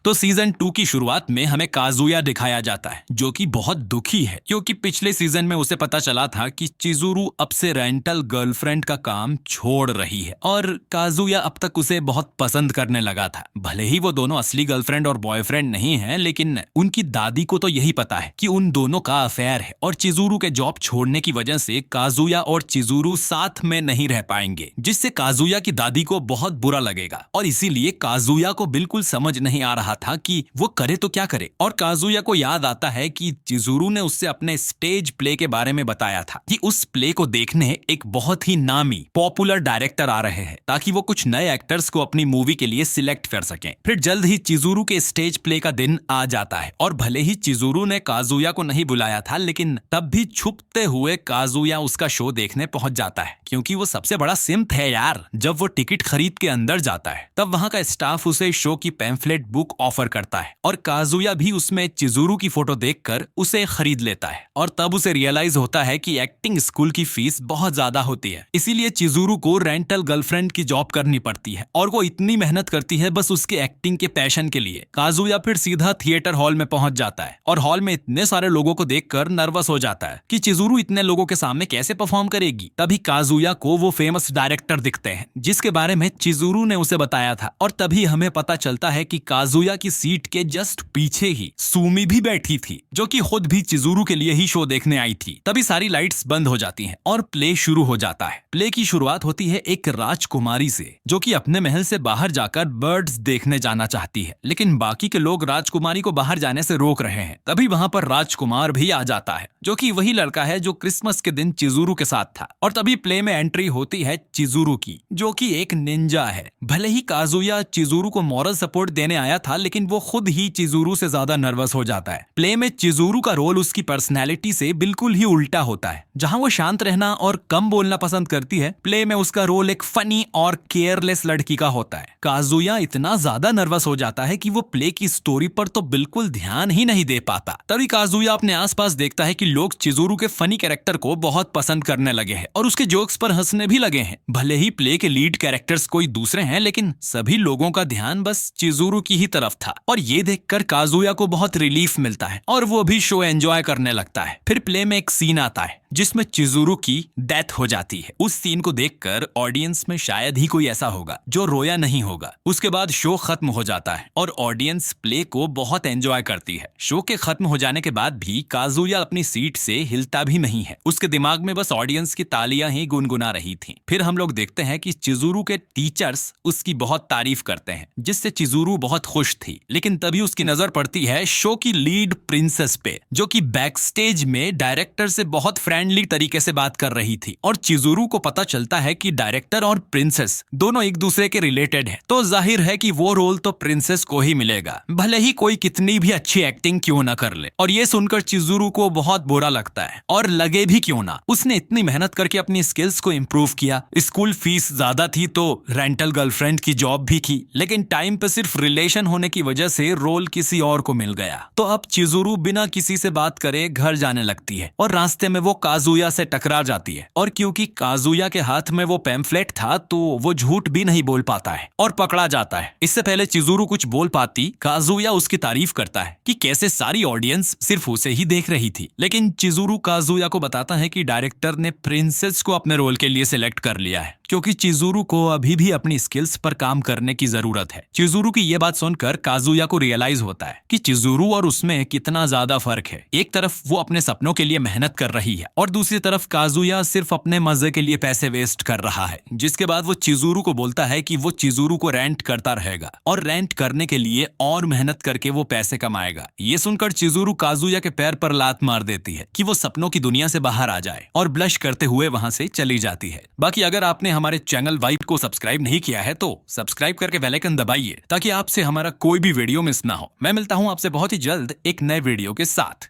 तो सीजन 2 की शुरुआत में हमें काजुया दिखाया जाता है जो कि बहुत दुखी है क्योंकि पिछले सीजन में उसे पता चला था कि चिजुरू अब से रेंटल गर्लफ्रेंड का काम छोड़ रही है और काजुया अब तक उसे बहुत पसंद करने लगा था। भले ही वो दोनों असली गर्लफ्रेंड और बॉयफ्रेंड नहीं है, लेकिन उनकी दादी को तो यही पता है कि उन दोनों का अफेयर है और चिजुरू के जॉब छोड़ने की वजह से काजुया और चिजुरू साथ में नहीं रह पाएंगे, जिससे काजुया की दादी को बहुत बुरा लगेगा और इसीलिए काजुया को बिल्कुल समझ नहीं आ रहा था कि वो करे तो क्या करे। और काजुया को याद आता है कि चिजुरू ने उससे अपने स्टेज प्ले के बारे में बताया था कि उस प्ले को देखने एक बहुत ही नामी पॉपुलर डायरेक्टर आ रहे हैं ताकि वो कुछ नए एक्टर्स को अपनी मूवी के लिए सिलेक्ट कर सकें। फिर जल्द ही चिजुरू के स्टेज प्ले का दिन आ जाता है और भले ही चिजुरू ने काजुया को नहीं बुलाया था, लेकिन तब भी छुपते हुए काजुया उसका शो देखने पहुंच जाता है क्योंकि वो सबसे बड़ा सिम्प है यार। जब वो टिकट खरीद के अंदर जाता है तब वहां का स्टाफ उसे शो की पैम्फलेट बुक ऑफर करता है और काजुया भी उसमें चिजुरू की फोटो देखकर उसे खरीद लेता है और तब उसे रियलाइज होता है कि एक्टिंग स्कूल की फीस बहुत ज्यादा होती है, इसीलिए चिजुरू को रेंटल गर्लफ्रेंड की जॉब करनी पड़ती है और वो इतनी मेहनत करती है बस उसके एक्टिंग के पैशन के लिए। काजुया फिर सीधा थिएटर हॉल में पहुंच जाता है और हॉल में इतने सारे लोगों को देखकर नर्वस हो जाता है कि चिजुरू इतने लोगों के सामने कैसे परफॉर्म करेगी। तभी काजुया को वो फेमस डायरेक्टर दिखते हैं जिसके बारे में चिजुरू ने उसे बताया था और तभी हमें पता चलता है कि काजुया की सीट के जस्ट पीछे ही सुमी भी बैठी थी जो कि खुद भी चिजुरू के लिए ही शो देखने आई थी। तभी सारी लाइट्स बंद हो जाती हैं और प्ले शुरू हो जाता है। प्ले की शुरुआत होती है एक राजकुमारी से जो कि अपने महल से बाहर जाकर बर्ड्स देखने जाना चाहती है, लेकिन बाकी के लोग राजकुमारी को बाहर जाने से रोक रहे हैं। तभी वहां पर राजकुमार भी आ जाता है जो कि वही लड़का है जो क्रिसमस के दिन चिजुरू के साथ था। और तभी प्ले में एंट्री होती है चिजुरू की जो कि एक निंजा है। भले ही काजुया चिजुरू को मॉरल सपोर्ट देने आया था, लेकिन वो खुद ही चिजुरू से ज्यादा नर्वस हो जाता है। प्ले में चिजुरू का रोल उसकी पर्सनैलिटी से बिल्कुल ही उल्टा होता है। जहां वो शांत रहना और कम बोलना पसंद करती है, प्ले में उसका रोल एक फनी और केयरलेस लड़की का होता है। काजुया इतना ज्यादा नर्वस हो जाता है कि वो प्ले की स्टोरी पर तो बिल्कुल ध्यान ही नहीं दे पाता। तभी काजुया अपने आसपास देखता है कि लोग चिजुरू के फनी कैरेक्टर को बहुत पसंद करने लगे हैं और उसके जोक्स पर हंसने भी लगे हैं। भले ही प्ले के लीड कैरेक्टर्स कोई दूसरे हैं, लेकिन सभी लोगों का ध्यान बस चिजुरू की ही तरफ था और ये देखकर काजुया को बहुत रिलीफ मिलता है और वो भी शो एंजॉय करने लगता है। फिर प्ले में एक सीन आता है जिसमें चिजुरू की डेथ हो जाती है। उस सीन को देखकर ऑडियंस में शायद ही कोई ऐसा होगा जो रोया नहीं होगा। उसके बाद शो खत्म हो जाता है और ऑडियंस प्ले को बहुत एंजॉय करती है। शो के खत्म हो जाने के बाद भी काजुया अपनी सीट से हिलता भी नहीं है। उसके दिमाग में बस ऑडियंस की तालियां ही गुनगुना रही थी। फिर हम लोग देखते हैं कि चिजुरू के टीचर्स उसकी बहुत तारीफ करते हैं जिससे चिजुरू बहुत खुश थी, लेकिन तभी उसकी नजर पड़ती है शो की लीड प्रिंसेस पे जो कि बैक स्टेज में डायरेक्टर से बहुत फ्रेंडली तरीके से बात कर रही थी। और चिजुरू को पता चलता है कि डायरेक्टर और प्रिंसेस दोनों एक दूसरे के रिलेटेड हैं, तो जाहिर है कि वो रोल तो प्रिंसेस को ही मिलेगा, भले ही कोई कितनी भी अच्छी एक्टिंग क्यों ना कर ले। और ये सुनकर चिजुरू को बहुत बुरा लगता है और लगे भी क्यों ना, उसने इतनी मेहनत करके अपनी स्किल्स को इम्प्रूव किया। स्कूल फीस ज्यादा थी तो रेंटल गर्लफ्रेंड की जॉब भी की, लेकिन टाइम पे सिर्फ रिलेशन होने की वजह से रोल किसी और को मिल गया। तो अब चिजुरू बिना किसी से बात करे घर जाने लगती है और रास्ते में वो काजुया से टकरा जाती है और क्योंकि काजुया के हाथ में वो पैम्फलेट था तो वो झूठ भी नहीं बोल पाता है और पकड़ा जाता है। इससे पहले चिजुरू कुछ बोल पाती, काजुया उसकी तारीफ करता है कि कैसे सारी ऑडियंस सिर्फ उसे ही देख रही थी, लेकिन चिजुरू काजुया को बताता है कि डायरेक्टर ने प्रिंसेस को अपने रोल के लिए सिलेक्ट कर लिया है क्योंकि चिजुरू को अभी भी अपनी स्किल्स पर काम करने की जरूरत है। चिजुरू की ये बात सुनकर काजुया को रियलाइज होता है कि चिजुरू और उसमें कितना ज्यादा फर्क है। एक तरफ वो अपने सपनों के लिए मेहनत कर रही है और दूसरी तरफ काजुया सिर्फ अपने मजे के लिए पैसे वेस्ट कर रहा है। जिसके बाद वो चिजुरू को बोलता है कि वो चिजुरू को रेंट करता रहेगा और रेंट करने के लिए और मेहनत करके वो पैसे कमाएगा। ये सुनकर चिजुरू काजुया के पैर पर लात मार देती है कि वो सपनों की दुनिया से बाहर आ जाए और ब्लश करते हुए वहां से चली जाती है। बाकी अगर आपने हमारे चैनल वाइब को सब्सक्राइब नहीं किया है तो सब्सक्राइब करके बेल आइकन दबाइए ताकि आपसे हमारा कोई भी वीडियो मिस ना हो। मैं मिलता हूं आपसे बहुत ही जल्द एक नए वीडियो के साथ।